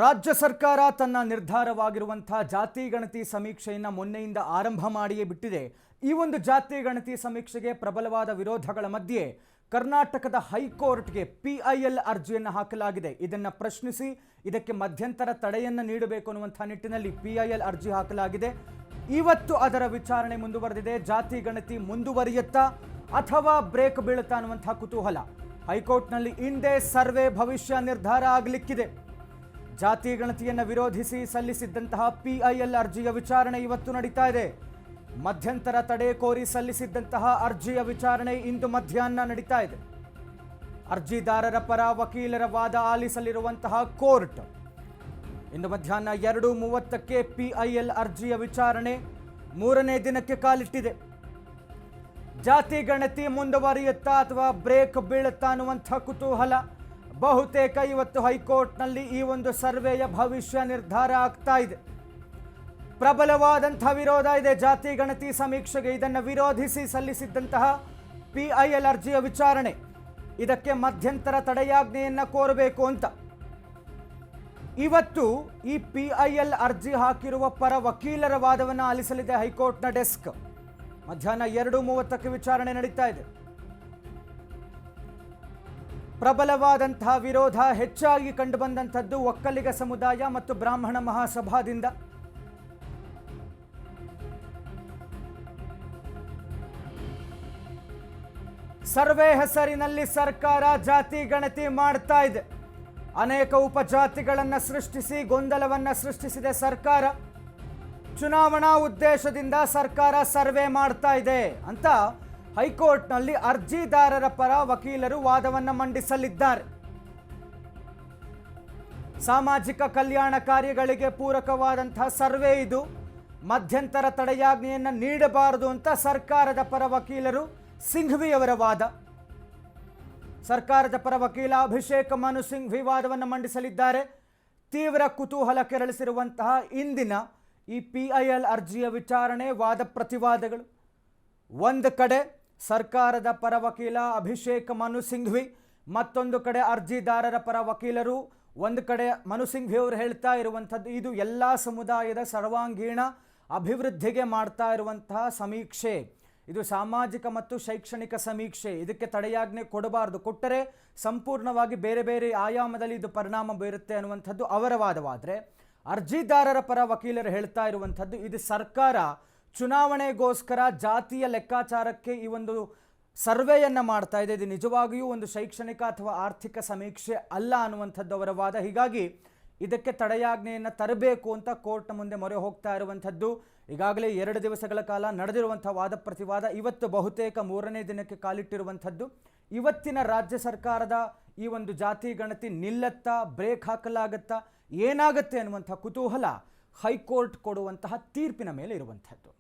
ರಾಜ್ಯ ಸರ್ಕಾರ ತನ್ನ ನಿರ್ಧಾರವಾಗಿರುವಂತಹ ಜಾತಿ ಗಣತಿ ಸಮೀಕ್ಷೆಯನ್ನು ಮೊನ್ನೆಯಿಂದ ಆರಂಭ ಮಾಡಿಯೇ ಬಿಟ್ಟಿದೆ. ಈ ಒಂದು ಜಾತಿ ಗಣತಿ ಸಮೀಕ್ಷೆಗೆ ಪ್ರಬಲವಾದ ವಿರೋಧಗಳ ಮಧ್ಯೆ ಕರ್ನಾಟಕದ ಹೈಕೋರ್ಟ್ಗೆ PIL ಅರ್ಜಿಯನ್ನು ಹಾಕಲಾಗಿದೆ. ಇದನ್ನು ಪ್ರಶ್ನಿಸಿ ಇದಕ್ಕೆ ಮಧ್ಯಂತರ ತಡೆಯನ್ನು ನೀಡಬೇಕು ಅನ್ನುವಂಥ ನಿಟ್ಟಿನಲ್ಲಿ PIL ಅರ್ಜಿ ಹಾಕಲಾಗಿದೆ. ಇವತ್ತು ಅದರ ವಿಚಾರಣೆ ಮುಂದುವರೆದಿದೆ. ಜಾತಿ ಗಣತಿ ಮುಂದುವರಿಯುತ್ತಾ ಅಥವಾ ಬ್ರೇಕ್ ಬೀಳುತ್ತಾ ಅನ್ನುವಂಥ ಕುತೂಹಲ. ಹೈಕೋರ್ಟ್ನಲ್ಲಿ ಇಂದೇ ಸರ್ವೆ ಭವಿಷ್ಯ ನಿರ್ಧಾರ ಆಗಲಿಕ್ಕಿದೆ. ಜಾತಿ ಗಣತಿಯನ್ನು ವಿರೋಧಿಸಿ ಸಲ್ಲಿಸಿದ್ದಂತಹ PIL ಅರ್ಜಿಯ ವಿಚಾರಣೆ ಇವತ್ತು ನಡೀತಾ ಇದೆ. ಮಧ್ಯಂತರ ತಡೆ ಕೋರಿ ಸಲ್ಲಿಸಿದ್ದಂತಹ ಅರ್ಜಿಯ ವಿಚಾರಣೆ ಇಂದು ಮಧ್ಯಾಹ್ನ ನಡೀತಾ ಇದೆ. ಅರ್ಜಿದಾರರ ಪರ ವಕೀಲರ ವಾದ ಆಲಿಸಲಿರುವಂತಹ ಕೋರ್ಟ್ ಇಂದು ಮಧ್ಯಾಹ್ನ 2:30ಕ್ಕೆ PIL ಅರ್ಜಿಯ ವಿಚಾರಣೆ 3ನೇ ದಿನಕ್ಕೆ ಕಾಲಿಟ್ಟಿದೆ. ಜಾತಿ ಗಣತಿ ಮುಂದುವರಿಯುತ್ತಾ ಅಥವಾ ಬ್ರೇಕ್ ಬೀಳುತ್ತಾ ಅನ್ನುವಂಥ ಕುತೂಹಲ. ಬಹುತೇಕ ಇವತ್ತು ಹೈಕೋರ್ಟ್ನಲ್ಲಿ ಈ ಒಂದು ಸರ್ವೆಯ ಭವಿಷ್ಯ ನಿರ್ಧಾರ ಆಗ್ತಾ ಇದೆ. ಪ್ರಬಲವಾದಂತಹ ವಿರೋಧ ಇದೆ ಜಾತಿ ಗಣತಿ ಸಮೀಕ್ಷೆಗೆ. ಇದನ್ನು ವಿರೋಧಿಸಿ ಸಲ್ಲಿಸಿದ್ದಂತಹ PIL ಅರ್ಜಿಯ ವಿಚಾರಣೆ, ಇದಕ್ಕೆ ಮಧ್ಯಂತರ ತಡೆಯಾಜ್ಞೆಯನ್ನು ಕೋರಬೇಕು ಅಂತ ಇವತ್ತು ಈ PIL ಅರ್ಜಿ ಹಾಕಿರುವ ಪರ ವಕೀಲರ ವಾದವನ್ನು ಆಲಿಸಲಿದೆ ಹೈಕೋರ್ಟ್ನ ಡೆಸ್ಕ್. ಮಧ್ಯಾಹ್ನ 2:30ಕ್ಕೆ ವಿಚಾರಣೆ ನಡೀತಾ ಇದೆ. ಪ್ರಬಲವಾದಂತಹ ವಿರೋಧ ಹೆಚ್ಚಾಗಿ ಕಂಡುಬಂದಂಥದ್ದು ಒಕ್ಕಲಿಗ ಸಮುದಾಯ ಮತ್ತು ಬ್ರಾಹ್ಮಣ ಮಹಾಸಭಾದಿಂದ. ಸರ್ವೆ ಹೆಸರಿನಲ್ಲಿ ಸರ್ಕಾರ ಜಾತಿ ಗಣತಿ ಮಾಡ್ತಾ ಇದೆ. ಅನೇಕ ಉಪಜಾತಿಗಳನ್ನು ಸೃಷ್ಟಿಸಿ ಗೊಂದಲವನ್ನು ಸೃಷ್ಟಿಸಿದೆ ಸರ್ಕಾರ. ಚುನಾವಣಾ ಉದ್ದೇಶದಿಂದ ಸರ್ಕಾರ ಸರ್ವೆ ಮಾಡ್ತಾ ಇದೆ ಅಂತ ಹೈಕೋರ್ಟ್ನಲ್ಲಿ ಅರ್ಜಿದಾರರ ಪರ ವಕೀಲರು ವಾದವನ್ನು ಮಂಡಿಸಲಿದ್ದಾರೆ. ಸಾಮಾಜಿಕ ಕಲ್ಯಾಣ ಕಾರ್ಯಗಳಿಗೆ ಪೂರಕವಾದಂತಹ ಸರ್ವೆ ಇದು. ಮಧ್ಯಂತರ ತಡೆಯಾಜ್ಞೆಯನ್ನು ನೀಡಬಾರದು ಅಂತ ಸರ್ಕಾರದ ಪರ ವಕೀಲರು ಸಿಂಘ್ವಿಯವರ ವಾದ. ಸರ್ಕಾರದ ಪರ ವಕೀಲ ಅಭಿಷೇಕ್ ಮನು ಸಿಂಘ್ವಿ ವಾದವನ್ನು ಮಂಡಿಸಲಿದ್ದಾರೆ. ತೀವ್ರ ಕುತೂಹಲ ಕೆರಳಿಸಿರುವಂತಹ ಇಂದಿನ ಈ PIL ಅರ್ಜಿಯ ವಿಚಾರಣೆ, ವಾದ ಪ್ರತಿವಾದಗಳು. ಒಂದು ಕಡೆ ಸರ್ಕಾರದ ಪರ ವಕೀಲ ಅಭಿಷೇಕ್ ಮನು ಸಿಂಘ್ವಿ, ಮತ್ತೊಂದು ಕಡೆ ಅರ್ಜಿದಾರರ ಪರ ವಕೀಲರು. ಒಂದು ಕಡೆ ಮನು ಸಿಂಘ್ವಿ ಅವರು ಹೇಳ್ತಾ ಇರುವಂಥದ್ದು ಇದು ಎಲ್ಲ ಸಮುದಾಯದ ಸರ್ವಾಂಗೀಣ ಅಭಿವೃದ್ಧಿಗೆ ಮಾಡ್ತಾ ಇರುವಂತಹ ಸಮೀಕ್ಷೆ, ಇದು ಸಾಮಾಜಿಕ ಮತ್ತು ಶೈಕ್ಷಣಿಕ ಸಮೀಕ್ಷೆ, ಇದಕ್ಕೆ ತಡೆಯಾಜ್ಞೆ ಕೊಡಬಾರದು, ಕೊಟ್ಟರೆ ಸಂಪೂರ್ಣವಾಗಿ ಬೇರೆ ಬೇರೆ ಆಯಾಮದಲ್ಲಿ ಇದು ಪರಿಣಾಮ ಬೀರುತ್ತೆ ಅನ್ನುವಂಥದ್ದು ಅವರ ವಾದವಾದರೆ, ಅರ್ಜಿದಾರರ ಪರ ವಕೀಲರು ಹೇಳ್ತಾ ಇರುವಂಥದ್ದು ಇದು ಸರ್ಕಾರ ಚುನಾವಣೆಗೋಸ್ಕರ ಜಾತಿಯ ಲೆಕ್ಕಾಚಾರಕ್ಕೆ ಈ ಒಂದು ಸರ್ವೆಯನ್ನು ಮಾಡ್ತಾ ಇದೆ, ಇದು ನಿಜವಾಗಿಯೂ ಒಂದು ಶೈಕ್ಷಣಿಕ ಅಥವಾ ಆರ್ಥಿಕ ಸಮೀಕ್ಷೆ ಅಲ್ಲ ಅನ್ನುವಂಥದ್ದು ಅವರ ವಾದ. ಹೀಗಾಗಿ ಇದಕ್ಕೆ ತಡೆಯಾಜ್ಞೆಯನ್ನು ತರಬೇಕು ಅಂತ ಕೋರ್ಟ್ ಮುಂದೆ ಮೊರೆ ಹೋಗ್ತಾ ಇರುವಂಥದ್ದು. ಈಗಾಗಲೇ 2 ದಿವಸಗಳ ಕಾಲ ನಡೆದಿರುವಂಥ ವಾದ ಪ್ರತಿವಾದ ಇವತ್ತು ಬಹುತೇಕ 3ನೇ ದಿನಕ್ಕೆ ಕಾಲಿಟ್ಟಿರುವಂಥದ್ದು. ಇವತ್ತಿನ ರಾಜ್ಯ ಸರ್ಕಾರದ ಈ ಒಂದು ಜಾತಿ ಗಣತಿ ನಿಲ್ಲತ್ತಾ, ಬ್ರೇಕ್ ಹಾಕಲಾಗತ್ತಾ, ಏನಾಗುತ್ತೆ ಅನ್ನುವಂಥ ಕುತೂಹಲ ಹೈಕೋರ್ಟ್ ಕೊಡುವಂತಹ ತೀರ್ಪಿನ ಮೇಲೆ ಇರುವಂಥದ್ದು.